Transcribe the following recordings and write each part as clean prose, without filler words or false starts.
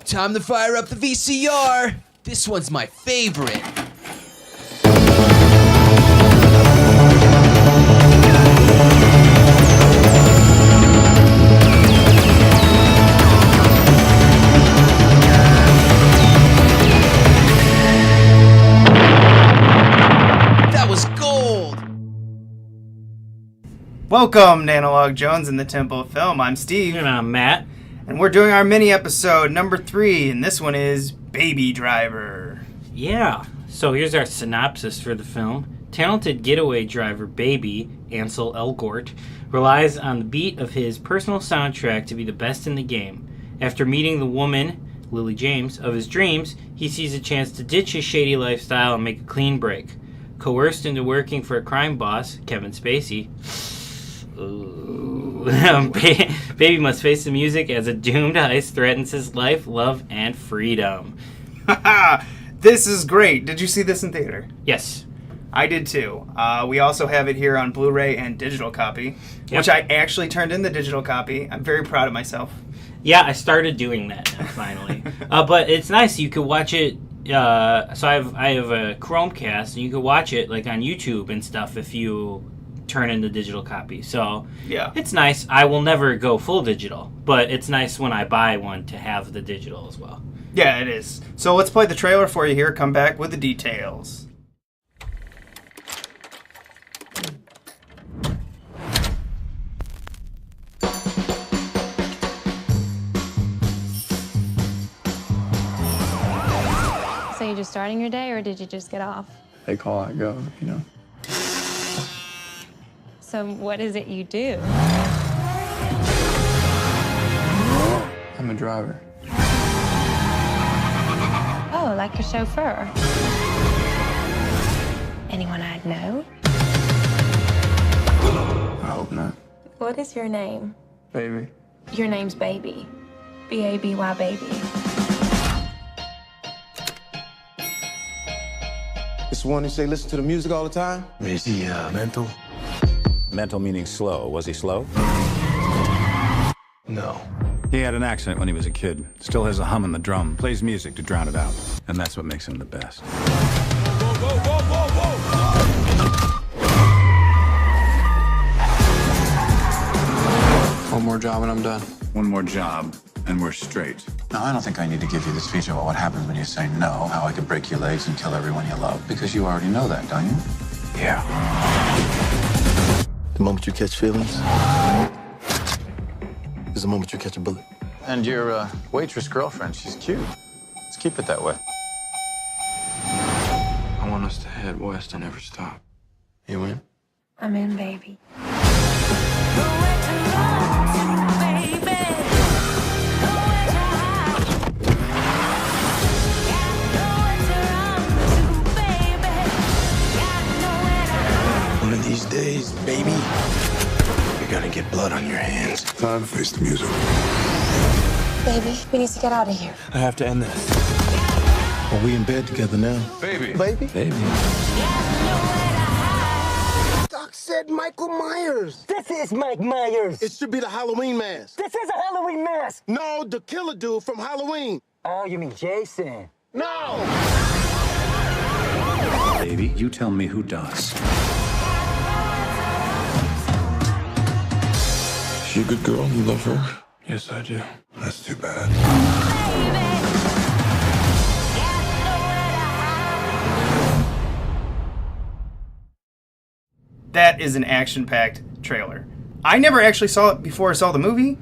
Time to fire up the VCR. This one's my favorite. That was gold. Welcome to Analog Jones in the Temple of Film. I'm Steve. And I'm Matt. And we're doing our mini episode number 3, and this one is Baby Driver. Yeah, so here's our synopsis for the film. Talented getaway driver Baby, Ansel Elgort, relies on the beat of his personal soundtrack to be the best in the game. After meeting the woman, Lily James, of his dreams, he sees a chance to ditch his shady lifestyle and make a clean break. Coerced into working for a crime boss, Kevin Spacey, Baby must face the music as a doomed heist threatens his life, love, and freedom. This is great. Did you see this in theater? Yes. I did too. We also have it here on Blu-ray and digital copy, which I actually turned in the digital copy. I'm very proud of myself. Yeah, I started doing that now, finally. But it's nice. You could watch it. So I have a Chromecast, and you could watch it like on YouTube and stuff if you turn in the digital copy. So yeah, it's nice. I will never go full digital, but it's nice when I buy one to have the digital as well. Yeah, it is. So let's play the trailer for you here. Come back with the details. So you're just starting your day, or did you just get off? They call, I go, you know. So what is it you do? I'm a driver. Oh, like a chauffeur. Anyone I'd know? I hope not. What is your name? Baby. Your name's Baby. B-A-B-Y, Baby. It's the one who say listen to the music all the time? Is he mental? Mental meaning slow. Was he slow? No. He had an accident when he was a kid. Still has a hum in the drum. Plays music to drown it out. And that's what makes him the best. Whoa, whoa, whoa, whoa! One more job and I'm done. One more job, and we're straight. Now, I don't think I need to give you this speech about what happens when you say no, how I could break your legs and kill everyone you love, because you already know that, don't you? Yeah. The moment you catch feelings is the moment you catch a bullet. And your waitress girlfriend, she's cute. Let's keep it that way. I want us to head west and never stop. You in? I'm in, Baby. One of these days, baby, you're gonna get blood on your hands. Time to face the music. Baby, we need to get out of here. I have to end this. Are we in bed together now? Baby. Baby? Baby. Doc said Michael Myers. This is Mike Myers. It should be the Halloween mask. This is a Halloween mask. No, the killer dude from Halloween. Oh, you mean Jason? No! Baby, you tell me who does. She a good girl? You love her? Yes, I do. That's too bad. That is an action-packed trailer. I never actually saw it before I saw the movie.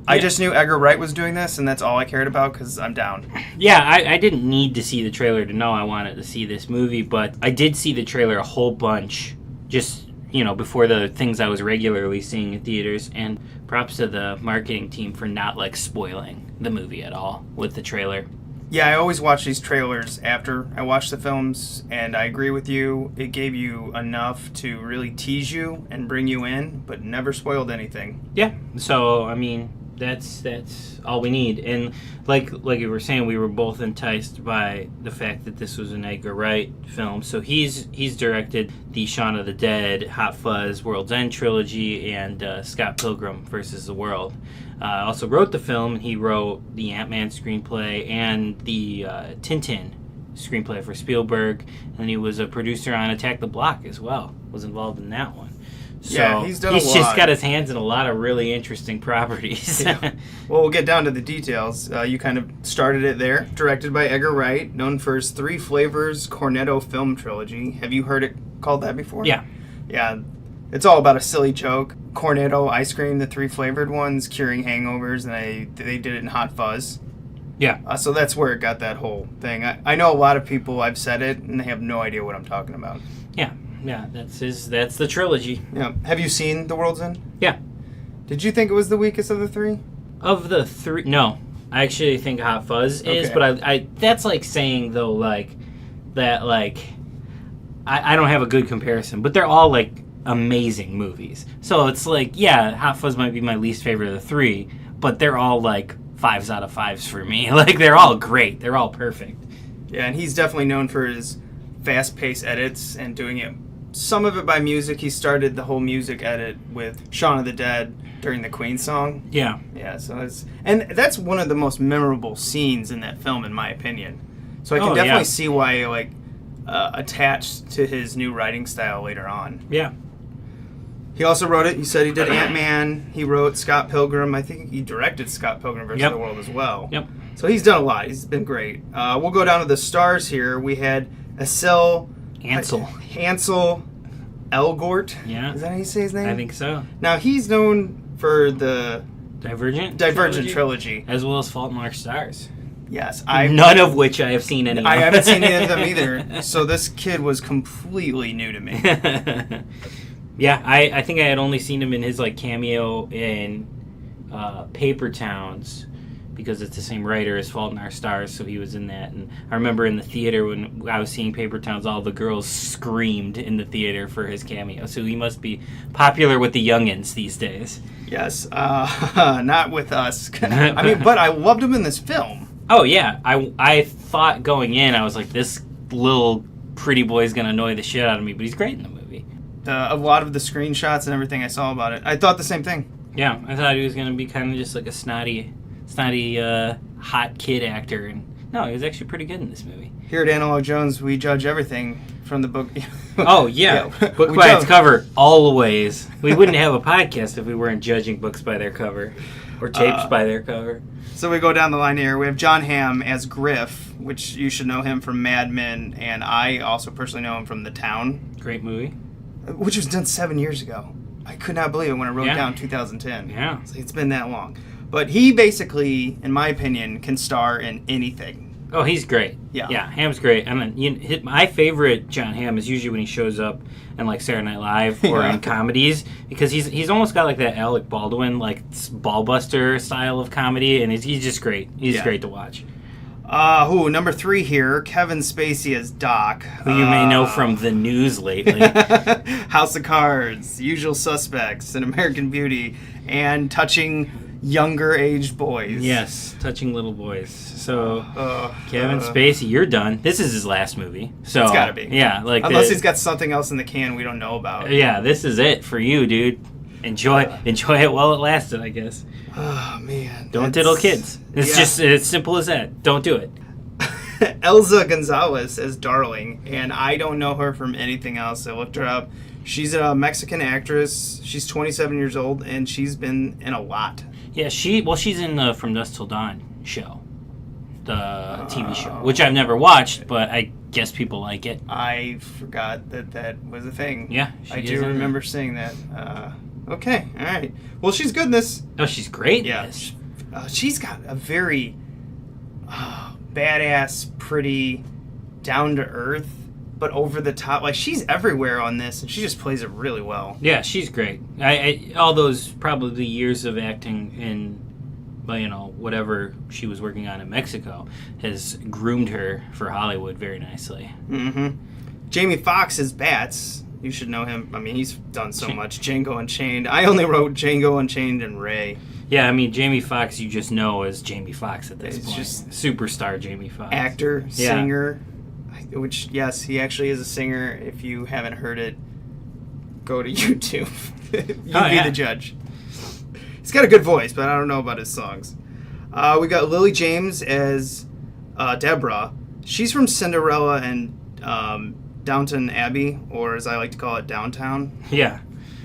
I just knew Edgar Wright was doing this, and that's all I cared about because I'm down. Yeah, I didn't need to see the trailer to know I wanted to see this movie, but I did see the trailer a whole bunch just, before the things I was regularly seeing in theaters, and props to the marketing team for not, spoiling the movie at all with the trailer. Yeah, I always watch these trailers after I watch the films, and I agree with you. It gave you enough to really tease you and bring you in, but never spoiled anything. Yeah, so, That's all we need. And like you were saying, we were both enticed by the fact that this was an Edgar Wright film. So he's directed the Shaun of the Dead, Hot Fuzz, World's End trilogy, and Scott Pilgrim versus the World. Also wrote the film, and he wrote the Ant-Man screenplay and the Tintin screenplay for Spielberg, and he was a producer on Attack the Block as well. Was involved in that one. So yeah, he's done a lot. He's just got his hands in a lot of really interesting properties. Yeah. Well, we'll get down to the details. You kind of started it there. Directed by Edgar Wright, known for his 3 Flavors Cornetto film trilogy. Have you heard it called that before? Yeah. Yeah. It's all about a silly joke. Cornetto ice cream, the 3 flavored ones, curing hangovers, and they did it in Hot Fuzz. Yeah. So that's where it got that whole thing. I know a lot of people, I've said it, and they have no idea what I'm talking about. Yeah. Yeah, that's the trilogy. Yeah. Have you seen The World's End? Yeah. Did you think it was the weakest of the 3? Of the 3, no. I actually think Hot Fuzz is, Okay. but I that's like saying though like that like I don't have a good comparison, but they're all like amazing movies. So it's like, yeah, Hot Fuzz might be my least favorite of the 3, but they're all like 5s out of 5s for me. Like they're all great. They're all perfect. Yeah, and he's definitely known for his fast-paced edits and doing it. Some of it by music. He started the whole music edit with Shaun of the Dead during the Queen song. Yeah. Yeah, so that's one of the most memorable scenes in that film, in my opinion. So I can definitely see why attached to his new writing style later on. Yeah. He also wrote it. He said he did Ant-Man. He wrote Scott Pilgrim. I think he directed Scott Pilgrim versus the World as well. Yep. So he's done a lot. He's been great. We'll go down to the stars here. We had Ansel Elgort. Yeah. Is that how you say his name? I think so. Now, he's known for the Divergent trilogy. As well as Fault in Our Stars. Yes. None of which I have seen any of. I haven't seen any of them either. So this kid was completely new to me. Yeah, I think I had only seen him in his like cameo in Paper Towns, because it's the same writer as Fault in Our Stars, so he was in that. And I remember in the theater when I was seeing Paper Towns, all the girls screamed in the theater for his cameo. So he must be popular with the youngins these days. Yes, not with us. I mean, but I loved him in this film. Oh yeah, I thought going in, I was like, this little pretty boy's gonna annoy the shit out of me, but he's great in the movie. A lot of the screenshots and everything I saw about it, I thought the same thing. Yeah, I thought he was gonna be kind of just like a snotty hot kid actor, and no, he was actually pretty good in this movie. Here at Analog Jones, we judge everything from the book. Oh yeah, book by its cover, always. We wouldn't have a podcast if we weren't judging books by their cover, or tapes by their cover. So we go down the line here. We have John Hamm as Griff, which you should know him from Mad Men, and I also personally know him from The Town. Great movie. Which was done 7 years ago. I could not believe it when I wrote down 2010. Yeah. It's been that long. But he basically, in my opinion, can star in anything. Oh, he's great. Yeah. Yeah, Hamm's great. I mean, my favorite John Hamm is usually when he shows up in like Saturday Night Live or in comedies, because he's almost got like that Alec Baldwin like ballbuster style of comedy, and he's just great. He's great to watch. Number 3 here, Kevin Spacey as Doc. Who you may know from the news lately. House of Cards, Usual Suspects, and American Beauty, and touching younger aged boys. Yes, touching little boys. So, Kevin Spacey, you're done. This is his last movie. So it's gotta be. Yeah, like unless he's got something else in the can we don't know about. Yeah, this is it for you, dude. Enjoy it while it lasted, I guess. Oh man. Don't diddle kids. It's just as simple as that. Don't do it. Elza González as Darling, and I don't know her from anything else. I looked her up. She's a Mexican actress. She's 27 years old, and she's been in a lot. Yeah, she's in the From Dusk Till Dawn show, the TV show, which I've never watched, but I guess people like it. I forgot that was a thing. Yeah, I do remember seeing that. Okay, all right. Well, she's good in this. Oh, she's great. Yeah, she's got a very badass, pretty, down to earth, but over the top. Like, she's everywhere on this, and she just plays it really well. Yeah, she's great. All those probably years of acting in, whatever she was working on in Mexico has groomed her for Hollywood very nicely. Mm-hmm. Jamie Foxx is Bats. You should know him. I mean, he's done so much. Django Unchained. I only wrote Django Unchained and Ray. Yeah, I mean, Jamie Foxx, you just know as Jamie Foxx at this It's point. just superstar Jamie Foxx. Actor, Yeah. singer, which, yes, he actually is a singer. If you haven't heard it, go to YouTube. You be the judge. He's got a good voice, but I don't know about his songs. We got Lily James as Deborah. She's from Cinderella and Downton Abbey, or as I like to call it, Downtown. Yeah.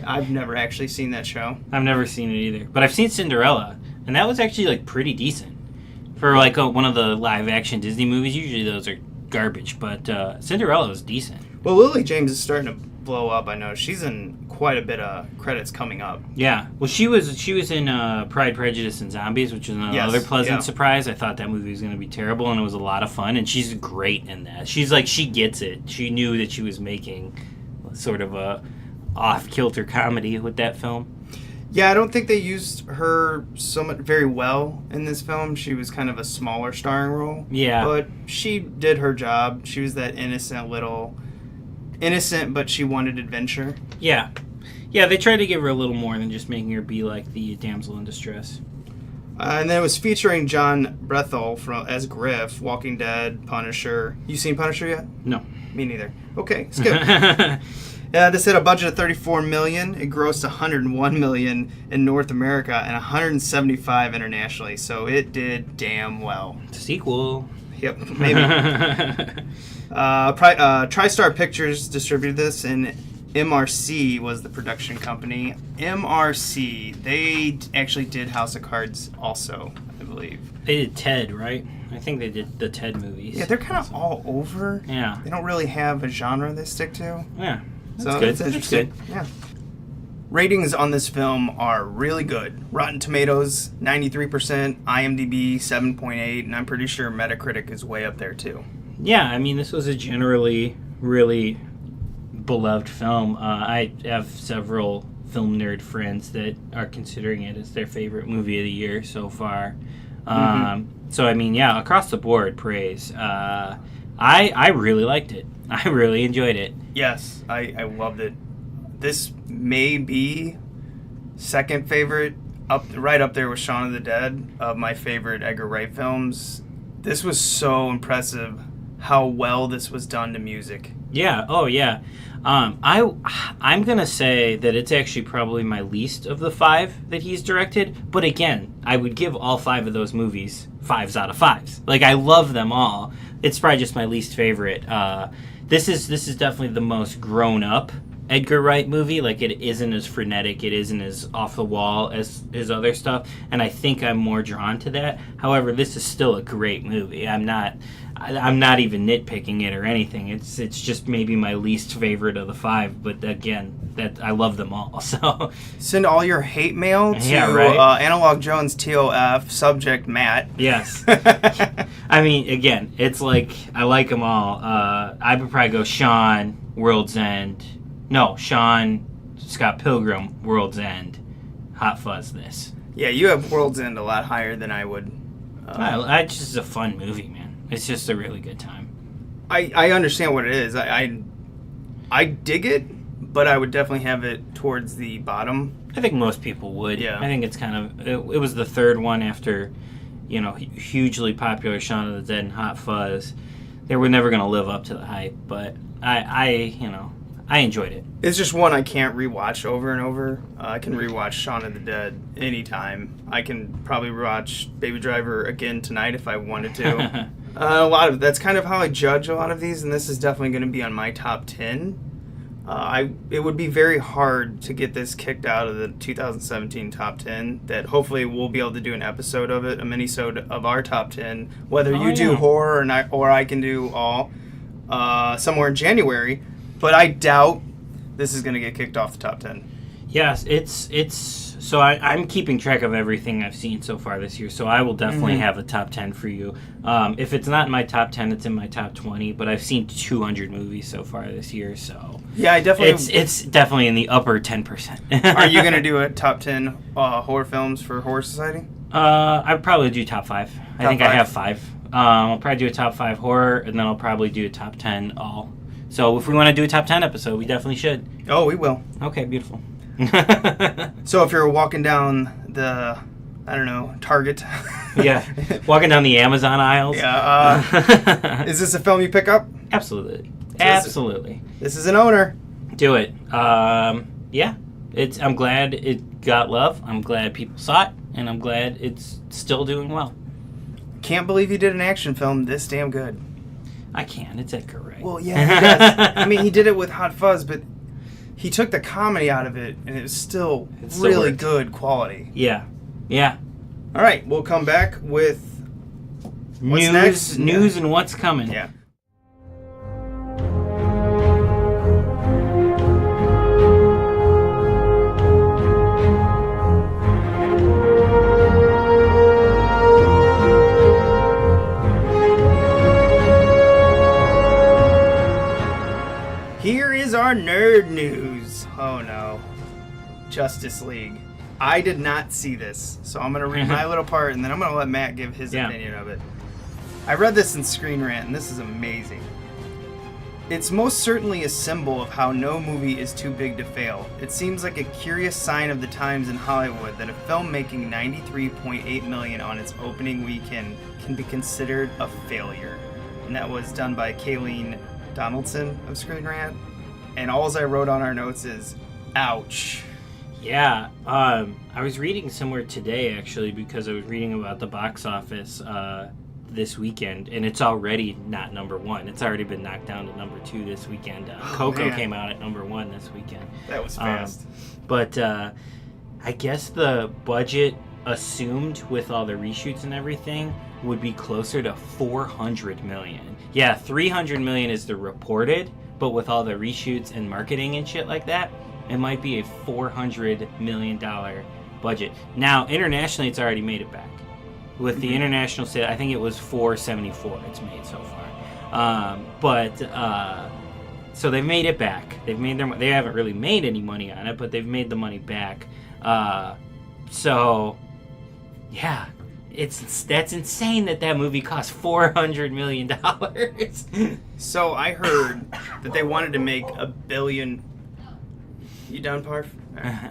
I've never actually seen that show. I've never seen it either. But I've seen Cinderella, and that was actually, like, pretty decent. For, like, one of the live-action Disney movies, usually those are garbage, but Cinderella was decent. Well, Lily James is starting to blow up, I know. She's in quite a bit of credits coming up. Yeah. Well, she was in Pride, Prejudice, and Zombies, which is another pleasant surprise. I thought that movie was going to be terrible, and it was a lot of fun, and she's great in that. She's like, she gets it. She knew that she was making sort of a off-kilter comedy with that film. Yeah, I don't think they used her very well in this film. She was kind of a smaller starring role. Yeah. But she did her job. She was that innocent, but she wanted adventure. Yeah. Yeah, they tried to give her a little more than just making her be like the damsel in distress. And then it was featuring John Bernthal as Griff, Walking Dead, Punisher. You seen Punisher yet? No. Me neither. Okay, skip. This had a budget of $34 million. It grossed $101 million in North America and $175 internationally. So it did damn well. Sequel. Yep, maybe. TriStar Pictures distributed this, and MRC was the production company. MRC, they actually did House of Cards also, I believe. They did Ted, right? I think they did the Ted movies. Yeah, they're kind of all over. Yeah. They don't really have a genre they stick to. Yeah. That's good. It's interesting. That's good. Yeah. Ratings on this film are really good. Rotten Tomatoes, 93%. IMDb, 7.8. And I'm pretty sure Metacritic is way up there, too. Yeah, I mean, this was a generally really beloved film. I have several film nerd friends that are considering it as their favorite movie of the year so far. So, I mean, yeah, across the board, praise. I really liked it. I really enjoyed it. Yes, I loved it. This may be second favorite, right up there with Shaun of the Dead, of my favorite Edgar Wright films. This was so impressive how well this was done to music. Yeah, oh yeah. I'm going to say that it's actually probably my least of the 5 that he's directed. But again, I would give all 5 of those movies 5s out of 5s. Like, I love them all. It's probably just my least favorite. This is definitely the most grown-up Edgar Wright movie. Like, it isn't as frenetic, it isn't as off the wall as his other stuff, and I think I'm more drawn to that. However, this is still a great movie. I'm not even nitpicking it or anything. It's just maybe my least favorite of the 5, but again, that I love them all. So send all your hate mail to Analog Jones TOF, subject Matt. Yes. I mean, again, it's like I like them all. I would probably go Sean, World's End. No, Sean, Scott Pilgrim, World's End, Hot Fuzz. This. Yeah, you have World's End a lot higher than I would. It's just a fun movie, man. It's just a really good time. I understand what it is. I dig it, but I would definitely have it towards the bottom. I think most people would. Yeah. I think it's kind of... It was the third one after, hugely popular Shaun of the Dead and Hot Fuzz. They were never going to live up to the hype, but I enjoyed it. It's just one I can't rewatch over and over. I can rewatch Shaun of the Dead anytime. I can probably rewatch Baby Driver again tonight if I wanted to. That's kind of how I judge a lot of these, and this is definitely going to be on my top 10. It would be very hard to get this kicked out of the 2017 top 10. That hopefully we'll be able to do an episode of it, a mini-sode of our top 10, whether you do horror or I can do all somewhere in January. But I doubt this is going to get kicked off the top 10. Yes, it's so I'm keeping track of everything I've seen so far this year, so I will definitely have a top 10 for you. If it's not in my top 10, it's in my top 20, but I've seen 200 movies so far this year, so... Yeah, I definitely... It's definitely in the upper 10%. Are you going to do a top 10 horror films for Horror Society? I'd probably do top 5. I think I have 5. I'll probably do a top 5 horror, and then I'll probably do a top 10 all. So if we want to do a top 10 episode, we definitely should. Oh, we will. Okay, beautiful. So if you're walking down the I don't know, Target. Yeah, walking down the Amazon aisles. Yeah. Is this a film you pick up? Absolutely. Absolutely. This is an owner. Do it. Yeah. I'm glad it got love. I'm glad people saw it, and I'm glad it's still doing well. Can't believe he did an action film this damn good. I can. It's Edgar, right? Well, yeah, he does. I mean, he did it with Hot Fuzz, but he took the comedy out of it, and it was still really good quality. Yeah. Yeah. All right, we'll come back with what's next? News and what's coming. Yeah. Here is our nerd news. Oh no. Justice League. I did not see this, so I'm going to read my little part, and then I'm going to let Matt give his opinion of it. I read this in Screen Rant, and this is amazing. It's most certainly a symbol of how no movie is too big to fail. It seems like a curious sign of the times in Hollywood that a film making $93.8 million on its opening weekend can be considered a failure. And that was done by Kayleen Donaldson of Screen Rant. And all I wrote on our notes is, ouch. Yeah, I was reading somewhere today, actually, because I was reading about the box office this weekend, and it's already not number one. It's already been knocked down to number 2 this weekend. Coco came out at number 1 this weekend. That was fast. But I guess the budget assumed with all the reshoots and everything would be closer to $400 million. Yeah, $300 million is the reported, but with all the reshoots and marketing and shit like that, it might be a $400 million budget. Now, internationally, it's already made it back. With the international sale, I think it was $474 it's made so far. So they've made it back. They haven't really made any money on it, but they've made the money back. So, yeah. That's insane that movie cost $400 million. So I heard that they wanted to make $1 billion. You done, Parf?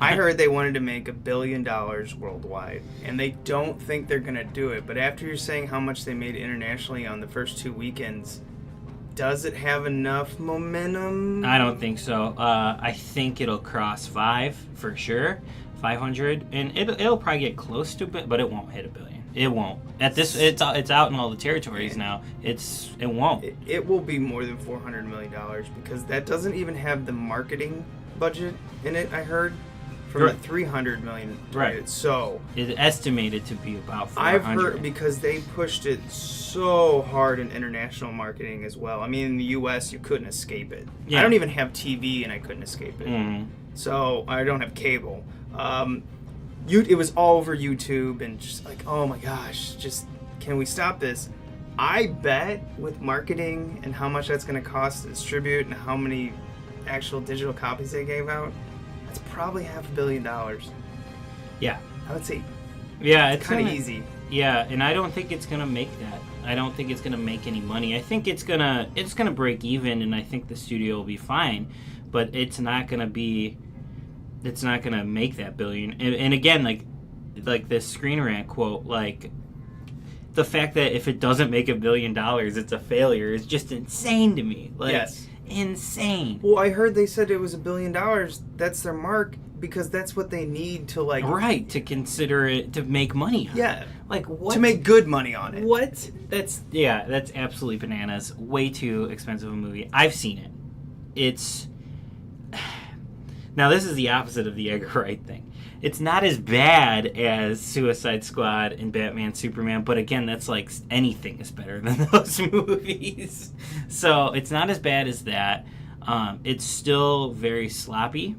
I heard they wanted to make $1 billion worldwide, and they don't think they're gonna do it. But after you're saying how much they made internationally on the first 2 weekends, does it have enough momentum? I don't think so. I think it'll cross 5 for sure, 500, and it'll probably get close to it, but it won't hit $1 billion. It won't. At this, it's out in all the territories now. It won't. It will be more than $400 million because that doesn't even have the marketing budget in it. I heard from the $300 million. Right. So it's estimated to be about $400. I've heard because they pushed it so hard in international marketing as well. I mean, in the U.S. you couldn't escape it. Yeah. I don't even have TV and I couldn't escape it. Mm-hmm. So I don't have cable. It was all over YouTube and just like, oh my gosh, just can we stop this? I bet with marketing and how much that's going to cost to distribute and how many actual digital copies they gave out, it's probably $500 million. Yeah. I would say. Yeah, it's kind of easy. Yeah, and I don't think it's going to make that. I don't think it's going to make any money. I think it's going to break even, and I think the studio will be fine, but it's not going to be... It's not going to make that billion. And again, like this Screen Rant quote, like, the fact that if it doesn't make $1 billion, it's a failure is just insane to me. Like, yes. Insane. Well, I heard they said it was $1 billion. That's their mark because that's what they need to, like... Right, to consider it, to make money on it. Like, what? To make good money on it. What? That's absolutely bananas. Way too expensive a movie. I've seen it. It's... Now, this is the opposite of the Edgar Wright thing. It's not as bad as Suicide Squad and Batman Superman, but again, that's like anything is better than those movies. So it's not as bad as that. It's still very sloppy.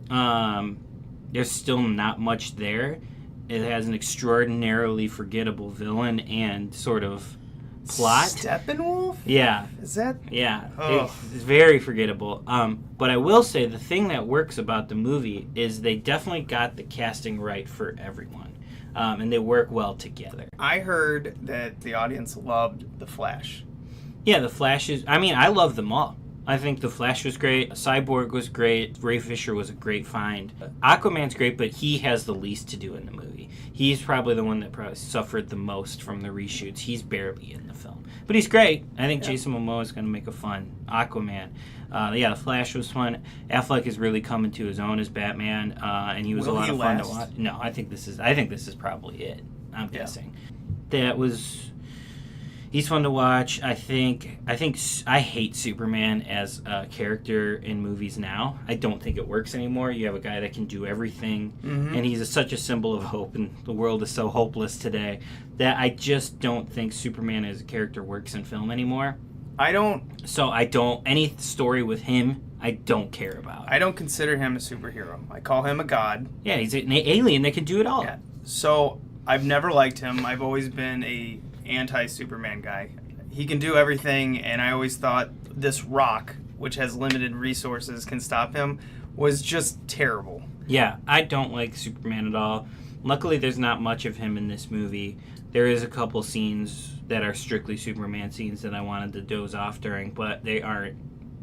There's still not much there. It has an extraordinarily forgettable villain and sort of plot. Steppenwolf? Yeah. Is that? Yeah. Oh. It's very forgettable. But I will say the thing that works about the movie is they definitely got the casting right for everyone. And they work well together. I heard that the audience loved The Flash. Yeah, The Flash is... I mean, I love them all. I think The Flash was great. Cyborg was great. Ray Fisher was a great find. Aquaman's great, but he has the least to do in the movie. movie. He's probably the one that probably suffered the most from the reshoots. He's barely in the film. But he's great. I think Jason Momoa is going to make a fun Aquaman. The Flash was fun. Affleck is really coming to his own as Batman, and he was a lot of fun to watch. No, I think this is probably it. I'm guessing. He's fun to watch. I hate Superman as a character in movies now. I don't think it works anymore. You have a guy that can do everything, and he's such a symbol of hope, and the world is so hopeless today that I just don't think Superman as a character works in film anymore. Any story with him, I don't care about. I don't consider him a superhero. I call him a god. Yeah, he's an alien that can do it all. Yeah. So I've never liked him. I've always been a anti-Superman guy. He can do everything, and I always thought this rock, which has limited resources, can stop him, was just terrible. Yeah, I don't like Superman at all. Luckily, there's not much of him in this movie. There is a couple scenes that are strictly Superman scenes that I wanted to doze off during, but they aren't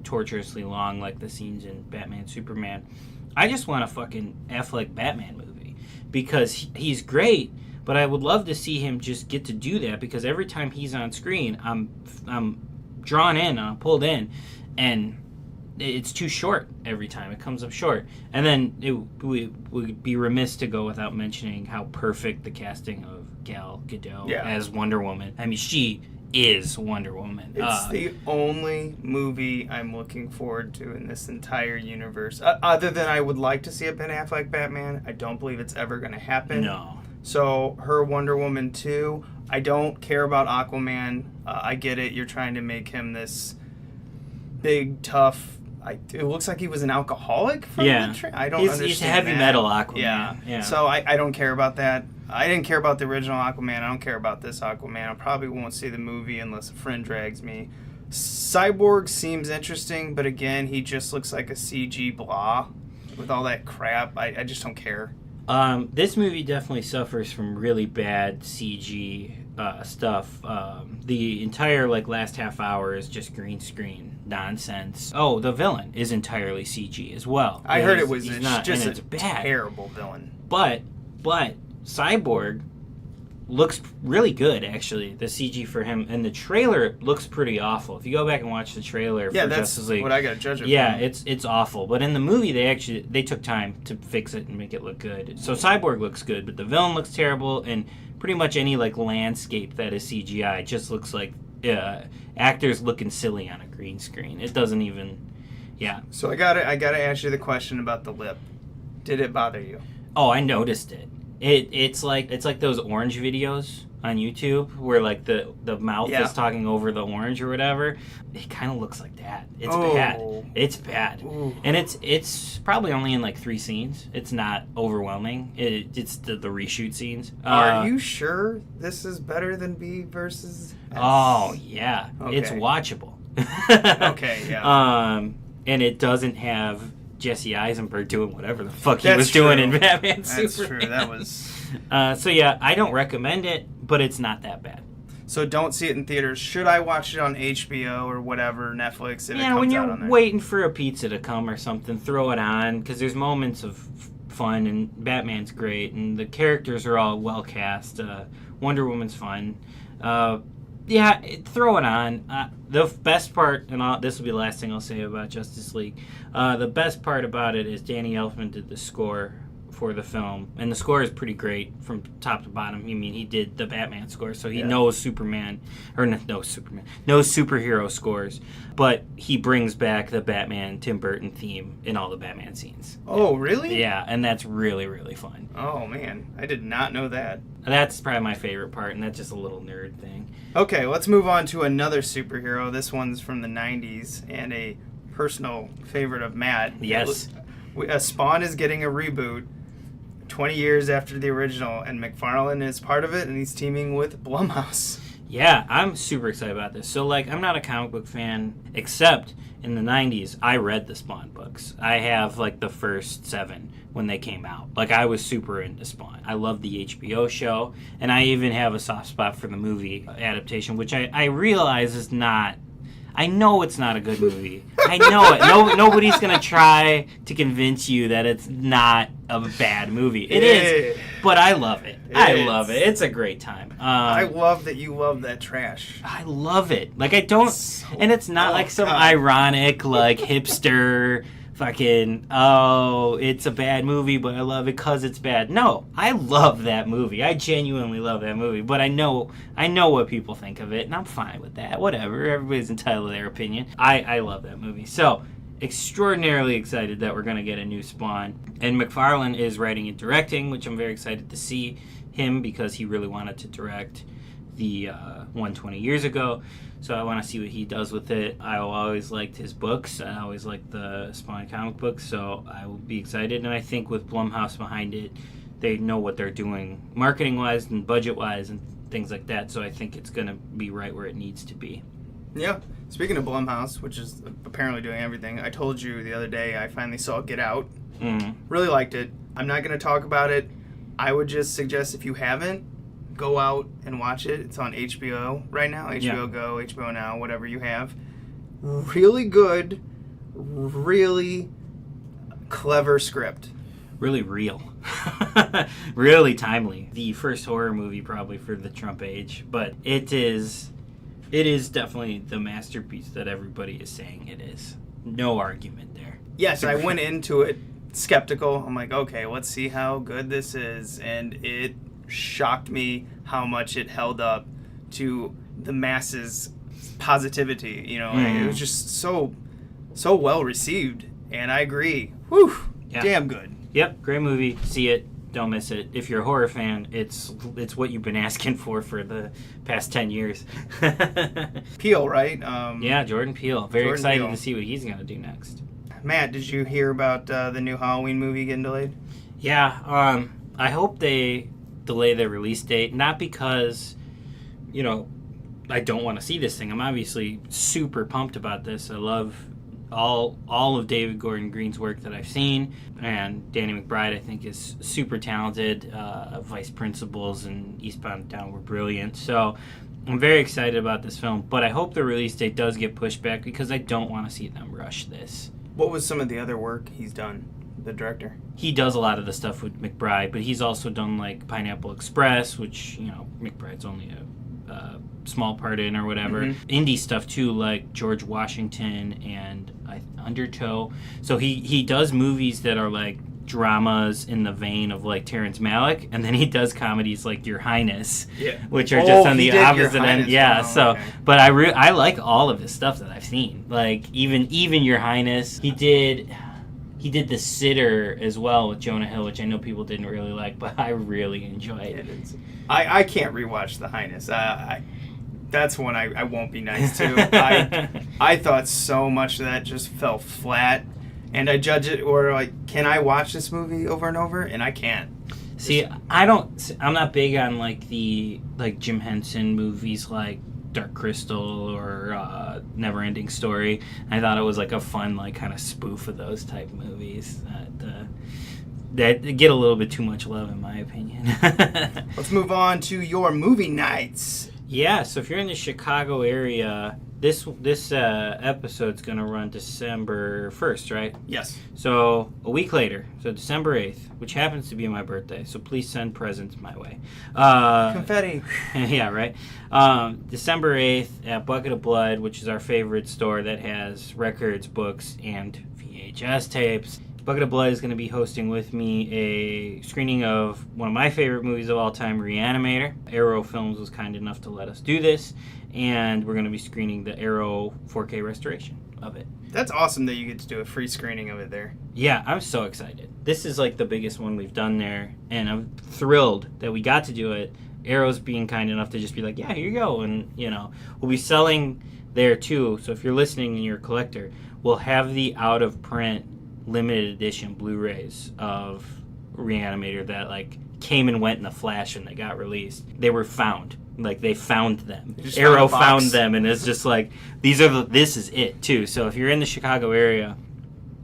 torturously long like the scenes in Batman Superman. I just want a fucking Affleck Batman movie because he's great, but I would love to see him just get to do that because every time he's on screen, I'm drawn in, I'm pulled in, and it's too short every time. It comes up short. And then we would be remiss to go without mentioning how perfect the casting of Gal Gadot as Wonder Woman. I mean, she is Wonder Woman. It's the only movie I'm looking forward to in this entire universe. Other than I would like to see a Ben Affleck Batman, I don't believe it's ever going to happen. No. So her Wonder Woman 2, I don't care about Aquaman. I get it. You're trying to make him this big, tough... it looks like he was an alcoholic from the trailer. I don't understand. He's heavy metal Aquaman. Yeah. So I don't care about that. I didn't care about the original Aquaman. I don't care about this Aquaman. I probably won't see the movie unless a friend drags me. Cyborg seems interesting, but again, he just looks like a CG blah with all that crap. I just don't care. This movie definitely suffers from really bad CG stuff. The entire last half hour is just green screen nonsense. Oh, the villain is entirely CG as well. I heard it was just a terrible villain. But Cyborg looks really good, actually. The CG for him and the trailer looks pretty awful. If you go back and watch the trailer for Justice League, what I gotta judge it. Yeah, it's awful. But in the movie, they took time to fix it and make it look good. So Cyborg looks good, but the villain looks terrible, and pretty much any landscape that is CGI just looks like actors looking silly on a green screen. It doesn't even. Yeah. So I gotta ask you the question about the lip. Did it bother you? Oh, I noticed it. It's like those orange videos on YouTube where the mouth is talking over the orange or whatever. It kind of looks like that. It's bad. It's bad. Ooh. And it's probably only in 3 scenes. It's not overwhelming. It's the reshoot scenes. Are you sure this is better than B versus S? Oh yeah, okay. It's watchable. Okay, yeah. And it doesn't have Jesse Eisenberg doing whatever the fuck he was doing in Batman Superman. That's true. That was... so yeah, I don't recommend it, but it's not that bad. So don't see it in theaters. Should I watch it on HBO or whatever, Netflix, if it comes out on there? Yeah, when you're waiting for a pizza to come or something, throw it on, because there's moments of fun, and Batman's great, and the characters are all well cast. Wonder Woman's fun. Yeah, throw it on. The best part, and this will be the last thing I'll say about Justice League, the best part about it is Danny Elfman did the score for the film, and the score is pretty great from top to bottom. I mean, he did the Batman score, so he knows superhero scores, but he brings back the Batman Tim Burton theme in all the Batman scenes. Oh, really? Yeah, and that's really, really fun. Oh, man. I did not know that. That's probably my favorite part, and that's just a little nerd thing. Okay, let's move on to another superhero. This one's from the 90s, and a personal favorite of Matt. Yes. Spawn is getting a reboot 20 years after the original, and McFarlane is part of it, and he's teaming with Blumhouse. Yeah, I'm super excited about this. So, I'm not a comic book fan, except in the 90s, I read the Spawn books. I have, the first 7 when they came out. I was super into Spawn. I love the HBO show, and I even have a soft spot for the movie adaptation, which I realize is not... I know it's not a good movie. I know it. Nobody's going to try to convince you that it's not a bad movie. It is, but I love it. I love it. It's a great time. I love that you love that trash. I love it. Like, I don't... and it's not like some ironic, like, hipster... fucking, oh, it's a bad movie, but I love it because it's bad. No, I love that movie. I genuinely love that movie, but I know what people think of it, and I'm fine with that. Whatever, everybody's entitled to their opinion. I love that movie. So, extraordinarily excited that we're going to get a new Spawn. And McFarlane is writing and directing, which I'm very excited to see him because he really wanted to direct the 120 years ago. So I want to see what he does with it. I always liked his books. I always liked the Spawn comic books, so I will be excited. And I think with Blumhouse behind it, they know what they're doing marketing-wise and budget-wise and things like that. So I think it's going to be right where it needs to be. Yeah. Speaking of Blumhouse, which is apparently doing everything, I told you the other day I finally saw Get Out. Really liked it. I'm not going to talk about it. I would just suggest if you haven't, go out and watch it. It's on HBO right now. HBO Go, HBO Now, whatever you have. Really good, really clever script. Really real. Really timely. The first horror movie probably for the Trump age, but it is definitely the masterpiece that everybody is saying it is. No argument there. Yes, I went into it skeptical. I'm like, okay, let's see how good this is, and it shocked me how much it held up to the masses' positivity. You know, it was just so well received, and I agree. Whew, damn good. Yep, great movie. See it, don't miss it. If you're a horror fan, it's what you've been asking for the past 10 years. Peele, right? Yeah, Jordan Peele. Very excited to see what he's gonna do next. Matt, did you hear about the new Halloween movie getting delayed? Yeah, I hope they delay the release date, not because, I don't want to see this thing. I'm obviously super pumped about this. I love all of David Gordon Green's work that I've seen, and Danny McBride I think is super talented. Vice Principals and Eastbound and Down were brilliant, so I'm very excited about this film, but I hope the release date does get pushed back because I don't want to see them rush this. What was some of the other work he's done? The director. He does a lot of the stuff with McBride, but he's also done like Pineapple Express, which McBride's only a small part in or whatever. Indie stuff too, like George Washington and Undertow. So he does movies that are like dramas in the vein of like Terrence Malick, and then he does comedies like Your Highness, which are just on the opposite end. Yeah, okay. But I like all of his stuff that I've seen. Like even Your Highness. He did The Sitter as well with Jonah Hill, which I know people didn't really like, but I really enjoyed it. I can't rewatch The Highness. That's one I won't be nice to. I thought so much of that just fell flat, and I judge it, or like, can I watch this movie over and over? And I can't. See, I'm not big on like the Jim Henson movies like Dark Crystal or Neverending Story. I thought it was like a fun like kind of spoof of those type movies that get a little bit too much love in my opinion. Let's move on to your movie nights. Yeah, so if you're in the Chicago area, this episode's going to run December 1st, right? Yes. So a week later, so December 8th, which happens to be my birthday, so please send presents my way. Confetti. Yeah, right? December 8th at Bucket of Blood, which is our favorite store that has records, books, and VHS tapes. Bucket of Blood is going to be hosting with me a screening of one of my favorite movies of all time, Reanimator. Arrow Films was kind enough to let us do this, and we're going to be screening the Arrow 4K restoration of it. That's awesome that you get to do a free screening of it there. Yeah, I'm so excited. This is like the biggest one we've done there, and I'm thrilled that we got to do it. Arrow's being kind enough to just be like, yeah, here you go, and we'll be selling there too, so if you're listening and you're a collector, we'll have the out-of-print limited edition Blu-rays of Reanimator that like came and went in a flash when they got released. They were found. Like they found them. Arrow found them, and it's just like this is it too. So if you're in the Chicago area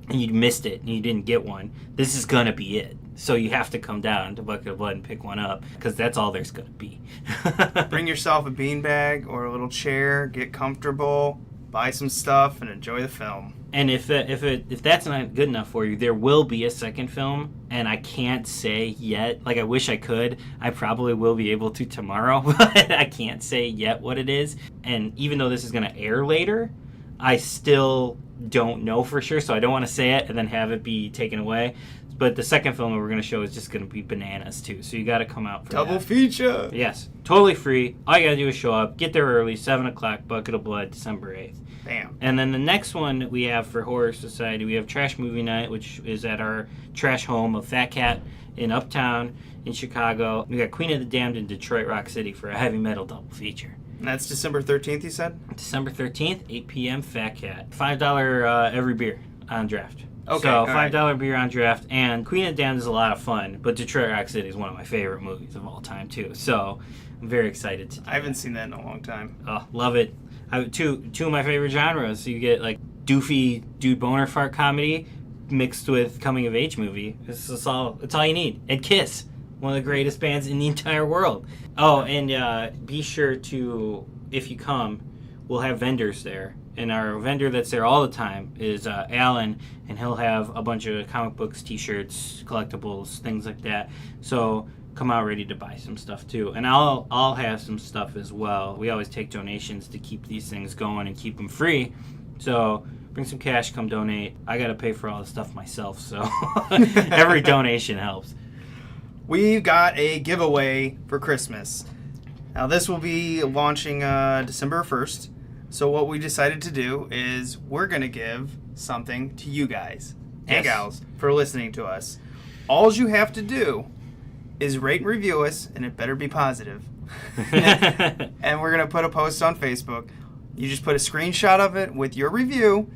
and you missed it and you didn't get one, this is gonna be it. So you have to come down to Bucket of Blood and pick one up because that's all there's gonna be. Bring yourself a beanbag or a little chair. Get comfortable. buy some stuff, and enjoy the film. And if that's not good enough for you, there will be a second film, and I can't say yet. Like, I wish I could. I probably will be able to tomorrow, but I can't say yet what it is. And even though this is going to air later, I still don't know for sure, so I don't want to say it and then have it be taken away. But the second film that we're going to show is just going to be bananas, too. So you got to come out for Double that. feature. Yes. Totally free. All you got to do is show up. Get there early. 7 o'clock. Bucket of Blood, December 8th. Bam. And then the next one that we have for Horror Society, we have Trash Movie Night, which is at our trash home of Fat Cat in Uptown in Chicago. We got Queen of the Damned in Detroit Rock City for a heavy metal double feature. And that's December 13th, you said? December 13th, 8 p.m., Fat Cat. $5 every beer on draft. Okay, so $5 beer on draft, and Queen of the Damned is a lot of fun, but Detroit Rock City is one of my favorite movies of all time, too. So I'm very excited to do I haven't seen that in a long time. Oh, love it. Two of my favorite genres. So you get like doofy dude boner fart comedy mixed with coming of age movie. It's all you need. And Kiss, one of the greatest bands in the entire world. Oh, and be sure to, if you come, we'll have vendors there. And our vendor that's there all the time is Alan, and he'll have a bunch of comic books, t-shirts, collectibles, things like that. So come out ready to buy some stuff too. And I'll have some stuff as well. We always take donations to keep these things going and keep them free. So bring some cash, come donate. I got to pay for all the stuff myself, so every donation helps. We've got a giveaway for Christmas. Now this will be launching December 1st. So what we decided to do is we're going to give something to you guys and gals for listening to us. All you have to do is rate and review us, and it better be positive. And we're going to put a post on Facebook. You just put a screenshot of it with your review,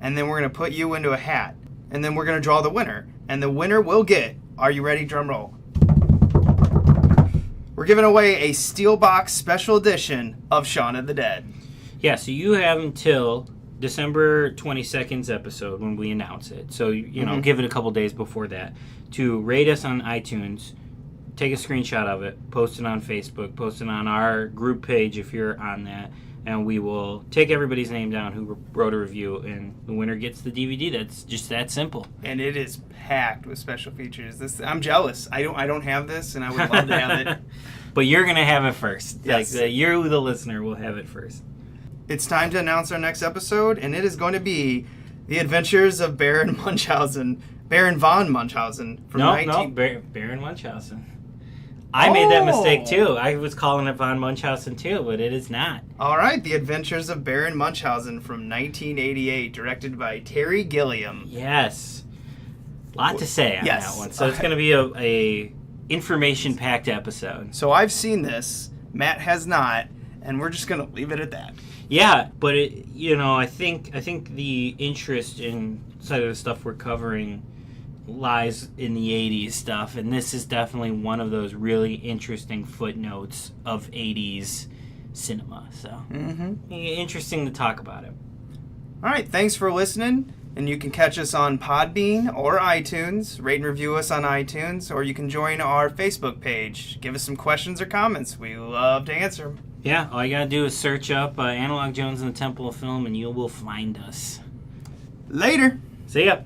and then we're going to put you into a hat. And then we're going to draw the winner. And the winner will get, are you ready? Drum roll. We're giving away a Steelbox special edition of Shaun of the Dead. Yeah, so you have until December 22nd's episode when we announce it. So, you know, give it a couple days before that to rate us on iTunes, take a screenshot of it, post it on Facebook, post it on our group page if you're on that, and we will take everybody's name down who wrote a review, and the winner gets the DVD. That's just that simple. And it is packed with special features. I'm jealous. I don't have this, and I would love to have it. But you're going to have it first. Yes. Like, you, the listener, will have it first. It's time to announce our next episode, and it is going to be The Adventures of Baron Munchausen. Baron von Munchausen. From Baron Munchausen. I made that mistake, too. I was calling it von Munchausen, too, but it is not. All right, The Adventures of Baron Munchausen from 1988, directed by Terry Gilliam. Yes. A lot to say on that one. So it's going to be a information-packed episode. So I've seen this. Matt has not, and we're just going to leave it at that. Yeah, but I think the interest in side of the stuff we're covering lies in the 80s stuff, and this is definitely one of those really interesting footnotes of 80s cinema. So interesting to talk about it. All right, thanks for listening, and you can catch us on Podbean or iTunes. Rate and review us on iTunes, or you can join our Facebook page. Give us some questions or comments. We love to answer them. Yeah, all you gotta do is search up Analog Jones and the Temple of Film, and you will find us. Later. See ya.